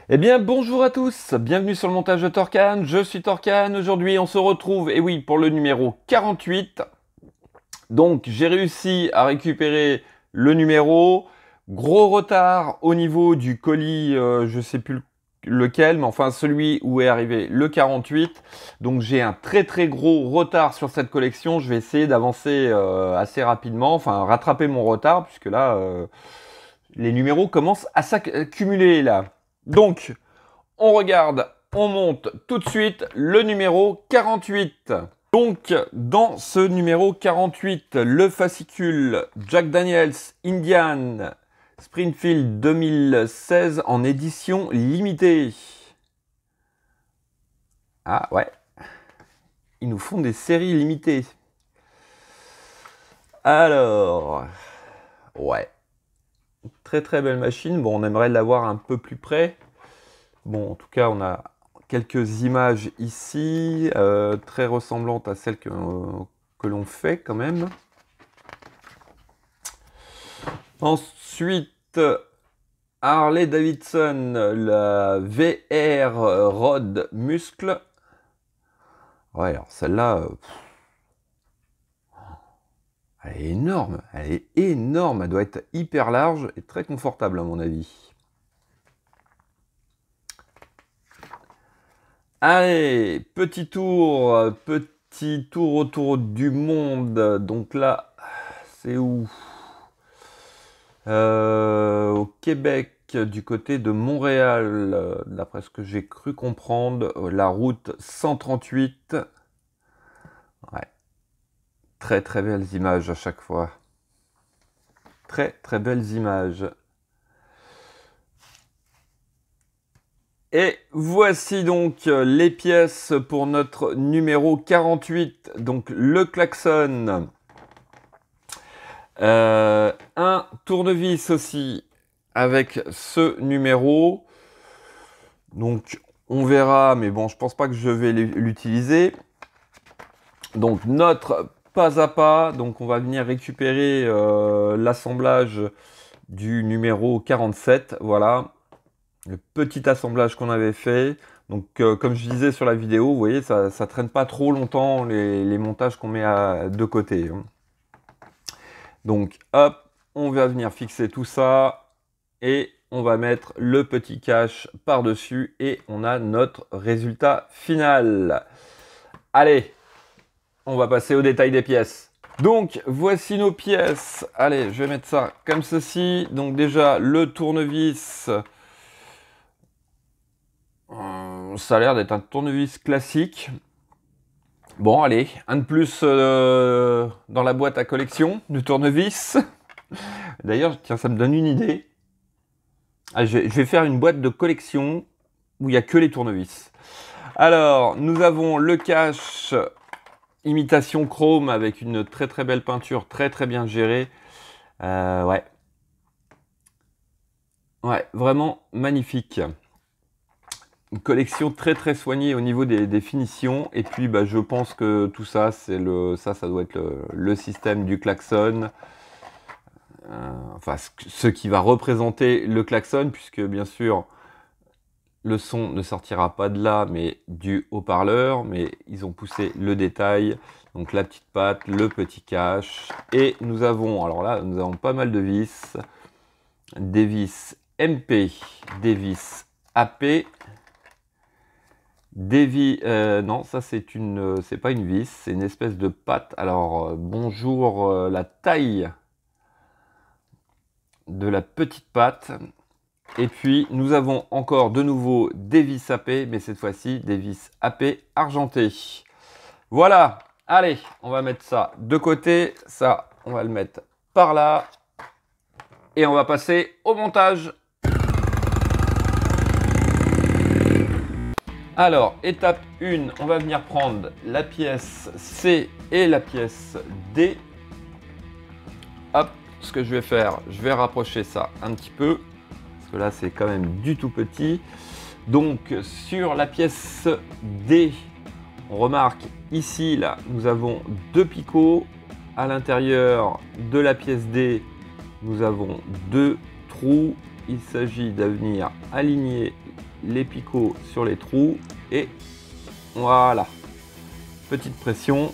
Eh bien, bonjour à tous, bienvenue sur le montage de Torcan, je suis Torcan, aujourd'hui on se retrouve, et oui, pour le numéro 48. Donc, j'ai réussi à récupérer le numéro, gros retard au niveau du colis, je sais plus lequel, mais enfin celui où est arrivé le 48. Donc j'ai un très gros retard sur cette collection, je vais essayer d'avancer assez rapidement, enfin rattraper mon retard, puisque là, les numéros commencent à s'accumuler là. Donc, on regarde, on monte tout de suite le numéro 48. Donc, dans ce numéro 48, le fascicule Jack Daniels Indian Springfield 2016 en édition limitée. Ah ouais, ils nous font des séries limitées. Alors, ouais, très belle machine. Bon, on aimerait l'avoir un peu plus près. Bon, en tout cas, on a quelques images ici, très ressemblantes à celles que l'on fait quand même. Ensuite, Harley Davidson, la VR Rod Muscle. Ouais, alors celle-là, elle est énorme, elle doit être hyper large et très confortable à mon avis. Allez, petit tour autour du monde. Donc là, c'est où? Au Québec, du côté de Montréal, d'après ce que j'ai cru comprendre, la route 138. Ouais, très belles images à chaque fois. Très belles images. Et voici donc les pièces pour notre numéro 48, donc le klaxon. Un tournevis aussi avec ce numéro. Donc on verra, mais bon, je pense pas que je vais l'utiliser. Donc notre pas à pas, donc on va venir récupérer l'assemblage du numéro 47. Voilà, le petit assemblage qu'on avait fait. Donc comme je disais sur la vidéo, vous voyez, ça traîne pas trop longtemps les montages qu'on met de côté. Donc hop, on va venir fixer tout ça et on va mettre le petit cache par-dessus et on a notre résultat final. Allez, on va passer au détail des pièces. Donc voici nos pièces. Allez, je vais mettre ça comme ceci. Donc déjà le tournevis. Ça a l'air d'être un tournevis classique. Bon, allez, un de plus dans la boîte à collection de tournevis. D'ailleurs, tiens, ça me donne une idée. Ah, je vais faire une boîte de collection où il n'y a que les tournevis. Alors, nous avons le cache imitation chrome avec une très belle peinture, très bien gérée. Ouais. Ouais, vraiment magnifique. Une collection très soignée au niveau des finitions. Et puis, bah, je pense que tout ça, ça doit être le système du klaxon. Enfin, ce qui va représenter le klaxon, puisque bien sûr, le son ne sortira pas de là, mais du haut-parleur. Mais ils ont poussé le détail. Donc la petite patte, le petit cache. Et nous avons, alors là, nous avons pas mal de vis. Des vis MP, des vis AP. Des vis, non, ça c'est pas une vis, c'est une espèce de patte. Alors bonjour la taille de la petite patte. Et puis nous avons encore de nouveau des vis AP, mais cette fois-ci des vis AP argentées. Voilà, allez, on va mettre ça de côté, ça on va le mettre par là. Et on va passer au montage. Alors, étape 1, on va venir prendre la pièce C et la pièce D. Hop, ce que je vais faire, je vais rapprocher ça un petit peu, parce que là c'est quand même du tout petit. Donc sur la pièce D, on remarque ici, là, nous avons deux picots. À l'intérieur de la pièce D, nous avons deux trous. Il s'agit de venir aligner les picots sur les trous et voilà. Petite pression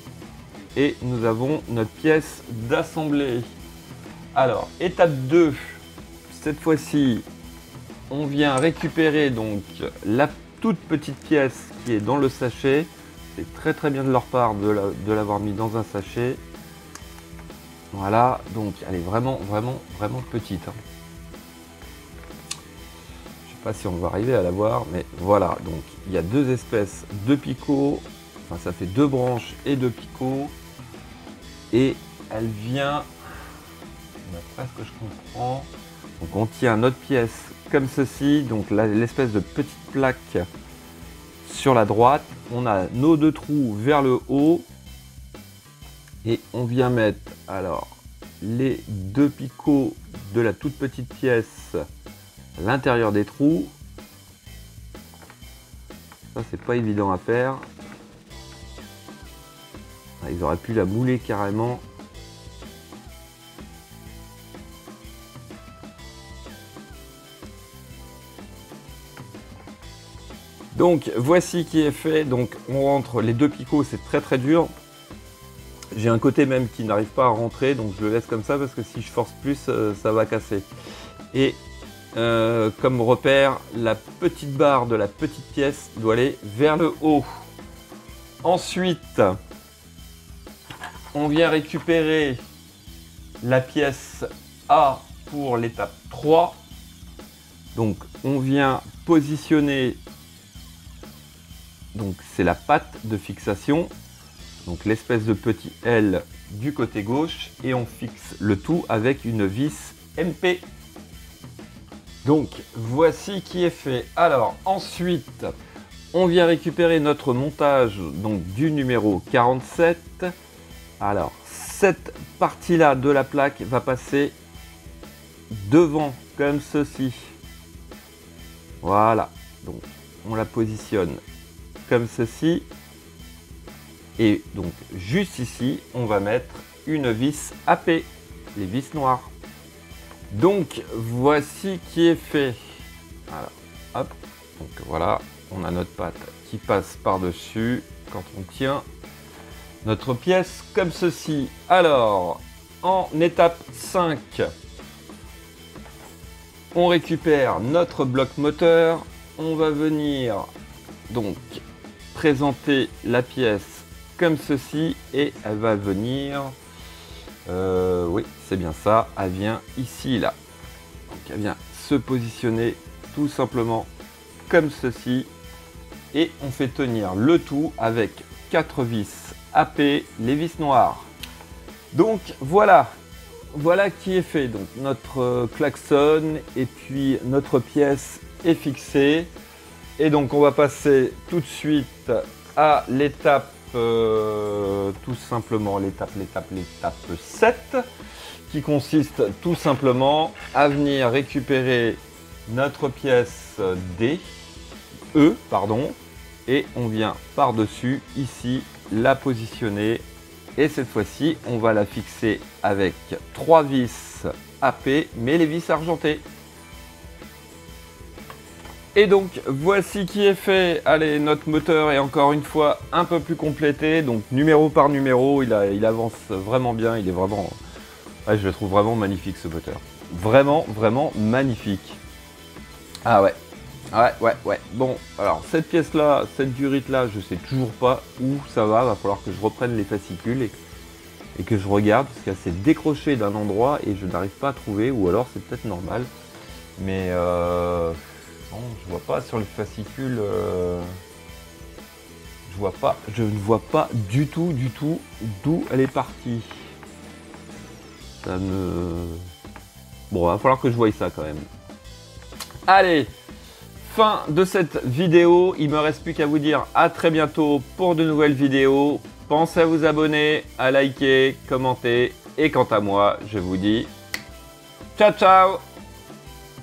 et nous avons notre pièce d'assemblée. Alors, étape 2, cette fois-ci, on vient récupérer donc la toute petite pièce qui est dans le sachet. C'est très très bien de leur part de l'avoir mis dans un sachet. Voilà, donc elle est vraiment petite. Hein. Je sais pas si on va arriver à la voir, mais voilà. Donc il y a deux espèces de picots. Enfin, ça fait deux branches et deux picots. Et elle vient, d'après ce que je comprends, donc on tient notre pièce comme ceci. Donc l'espèce de petite plaque sur la droite. On a nos deux trous vers le haut. Et on vient mettre alors les deux picots de la toute petite pièce à l'intérieur des trous. Ça c'est pas évident à faire. Ils auraient pu la mouler carrément. Donc voici qui est fait. Donc on rentre les deux picots, c'est très très dur. J'ai un côté même qui n'arrive pas à rentrer, donc je le laisse comme ça parce que si je force plus, ça va casser. Et comme repère, la petite barre de la petite pièce doit aller vers le haut. Ensuite, on vient récupérer la pièce A pour l'étape 3. Donc on vient positionner, donc c'est la patte de fixation. Donc l'espèce de petit L du côté gauche et on fixe le tout avec une vis MP. Donc voici qui est fait. Alors ensuite on vient récupérer notre montage donc du numéro 47. Alors cette partie là de la plaque va passer devant comme ceci. Voilà, donc on la positionne comme ceci. Et donc juste ici, on va mettre une vis AP, les vis noires. Donc voici qui est fait. Alors, hop, donc voilà, on a notre patte qui passe par-dessus quand on tient notre pièce comme ceci. Alors, en étape 5, on récupère notre bloc moteur. On va venir donc présenter la pièce comme ceci et elle va venir, oui c'est bien ça, elle vient ici là, donc elle vient se positionner tout simplement comme ceci et on fait tenir le tout avec 4 vis AP, les vis noires. Donc voilà qui est fait. Donc notre klaxon et puis notre pièce est fixée et donc on va passer tout de suite à l'étape tout simplement l'étape 7 qui consiste tout simplement à venir récupérer notre pièce E, et on vient par dessus ici la positionner et cette fois-ci on va la fixer avec 3 vis AP mais les vis argentées. Et donc voici qui est fait. Allez, notre moteur est encore une fois un peu plus complété. Donc numéro par numéro, il avance vraiment bien. Il est vraiment... Ouais, je le trouve vraiment magnifique ce moteur. Vraiment magnifique. Ah ouais. Ouais. Bon, alors cette pièce-là, cette durite-là, je sais toujours pas où ça va. Va falloir que je reprenne les fascicules et que je regarde. Parce qu'elle s'est décrochée d'un endroit et je n'arrive pas à trouver. Ou alors c'est peut-être normal. Mais... Non, je vois pas sur le fascicule, je ne vois pas du tout d'où elle est partie. Ça me... Bon, il va falloir que je voie ça quand même. Allez, fin de cette vidéo. Il me reste plus qu'à vous dire à très bientôt pour de nouvelles vidéos. Pensez à vous abonner, à liker, commenter. Et quant à moi, je vous dis ciao ciao.